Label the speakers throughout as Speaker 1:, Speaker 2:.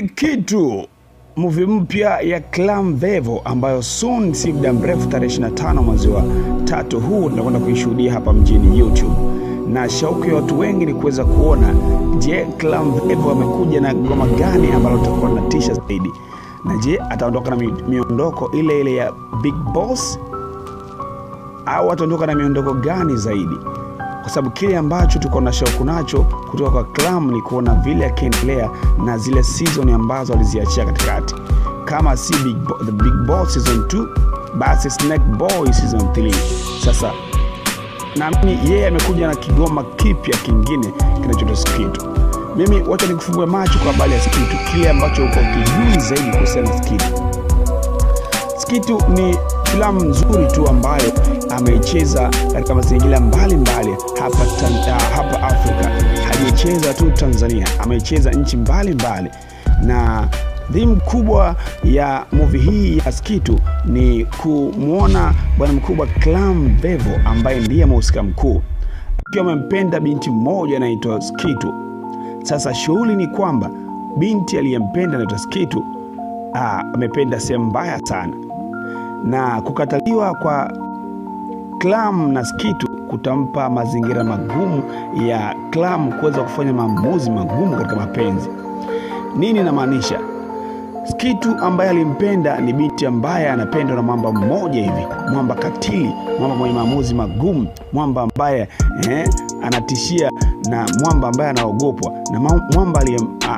Speaker 1: Skitu, movie mpya ya Clam Vevo ambayo soon si muda mrefu tarehe 25 mwezi wa 3 huu tunakwenda kuishuhudia hapa mjini YouTube. Na shauku ya watu wengi ni kuweza kuona, je, Clam Vevo amekuja na ngoma gani ambalo litakuwa linatisha zaidi? Na je, ataondoka na miondoko ile ile ya Big Boss au ataondoka na miondoko gani zaidi? Kwa sababu kile ambacho tuko na shauku nacho kutoka kwa Clam ni kuona vile akiendelea na zile season ambazo aliziachia katikati. Kama si The Big Boss season 2, basi Snake Boy season 3. Sasa naamini yeye amekuja na kigoma kipya kingine kinachoitwa Skitu. Mimi wacha nikufungue macho kwa habari ya Skitu, kile ambacho uko kijui zaidi kuhusiana na Skitu. Skitu ni filamu nzuri tu ambayo ameicheza katika mazingira mbalimbali hapa Afrika. Hajacheza tu Tanzania, ameicheza nchi mbalimbali. Na theme kubwa ya movie hii ya Skitu ni kumuona bwana mkubwa Clam Vevo ambaye ndiye mhusika mkuu, akiwa amempenda binti mmoja anaitwa Skitu. Sasa shughuli ni kwamba binti aliyempenda anaitwa Skitu amependa sehemu mbaya sana, na kukataliwa kwa Clam na Skitu kutampa mazingira magumu ya Clam kuweza kufanya maamuzi magumu katika mapenzi. Nini namaanisha? Skitu ambaye alimpenda ni binti ambaye anapendwa na mwamba mmoja hivi, mwamba katili, mwamba mwenye maamuzi magumu, mwamba ambaye anatishia, na mwamba ambaye anaogopwa, na mwamba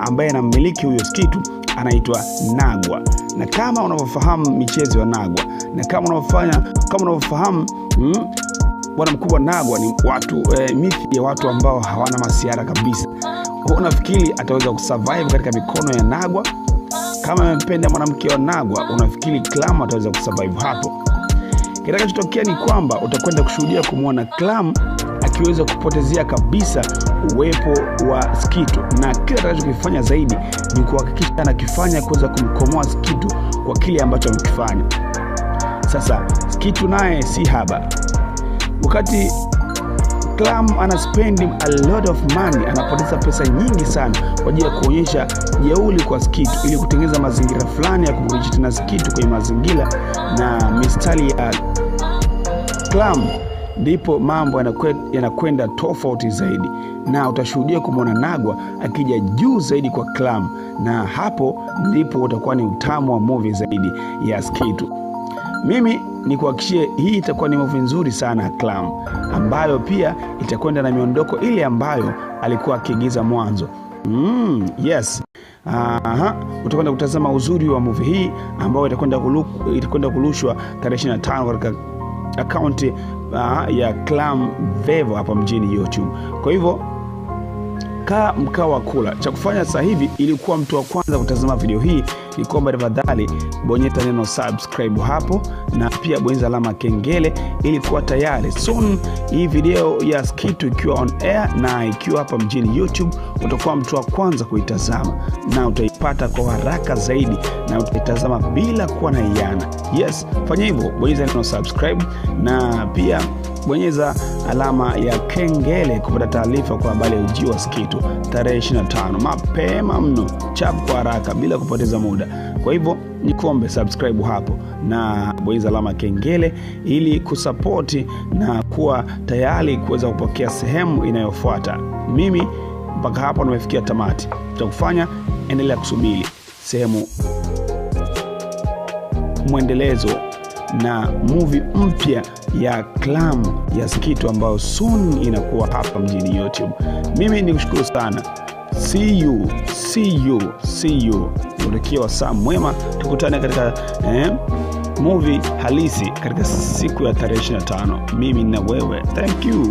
Speaker 1: ambaye anamiliki huyo Skitu anaitwa Nagwa. Na kama unavyofahamu michezo ya Nagwa, na kama unavyofahamu bwana mkubwa Nagwa ni watu mithi ya watu ambao hawana masiara kabisa. Unafikiri ataweza kusurvive katika mikono ya Nagwa? Kama amempenda mwanamke wa Nagwa, unafikiri Clam ataweza kusurvive hapo? Kitakachotokea ni kwamba utakwenda kushuhudia kumwona Clam akiweza kupotezea kabisa uwepo wa Skitu, na kile atakachokifanya zaidi ni kuhakikisha anakifanya kuweza kumkomoa Skitu kwa kile ambacho amekifanya. Sasa Skitu naye si haba. Wakati Clam anaspend a lot of money, anapoteza pesa nyingi sana kwa ajili ya kuonyesha jeuri kwa Skitu ili kutengeneza mazingira fulani ya kumrudisha tena Skitu kwenye mazingira na mistari ya Clam, ndipo mambo yanakwenda tofauti zaidi, na utashuhudia kumwona Nagwa akija juu zaidi kwa Clam, na hapo ndipo utakuwa ni utamu wa movie zaidi ya Skitu. Mimi ni kuhakikishie hii itakuwa ni movie nzuri sana Clam, ambayo pia itakwenda na miondoko ile ambayo alikuwa akiigiza mwanzo. Yes. Utakwenda kutazama uzuri wa movie hii ambayo itakwenda kurushwa tarehe 25 katika akaunti ya Clam Vevo hapa mjini YouTube. Kwa hivyo kaa mkao wa kula. Cha kufanya sasa hivi ili kuwa mtu wa kwanza kutazama video hii ni kwamba tafadhali bonyeza neno subscribe hapo, na pia bonyeza alama kengele ili kuwa tayari soon hii video ya Skitu ikiwa on air na ikiwa hapa mjini YouTube, utakuwa mtu wa kwanza kuitazama na utaipata kwa haraka zaidi na utaitazama bila kuwa na iana. Yes, fanya hivyo, bonyeza neno subscribe na pia bonyeza alama ya kengele kupata taarifa kwa habari ya ujio wa Skitu tarehe 25 mapema mno, chap kwa haraka bila kupoteza muda. Kwa hivyo nikombe subscribe hapo na bonyeza alama ya kengele ili kusupporti na kuwa tayari kuweza kupokea sehemu inayofuata. Mimi mpaka hapo nimefikia tamati. Tutakufanya endelea kusubiri sehemu mwendelezo na movie mpya ya Clam ya Skitu ambayo soon inakuwa hapa mjini YouTube. Mimi nikushukuru sana. See you. Unakia saa mwema, tukutane katika movie halisi katika siku ya tarehe 25. Mimi na wewe. Thank you.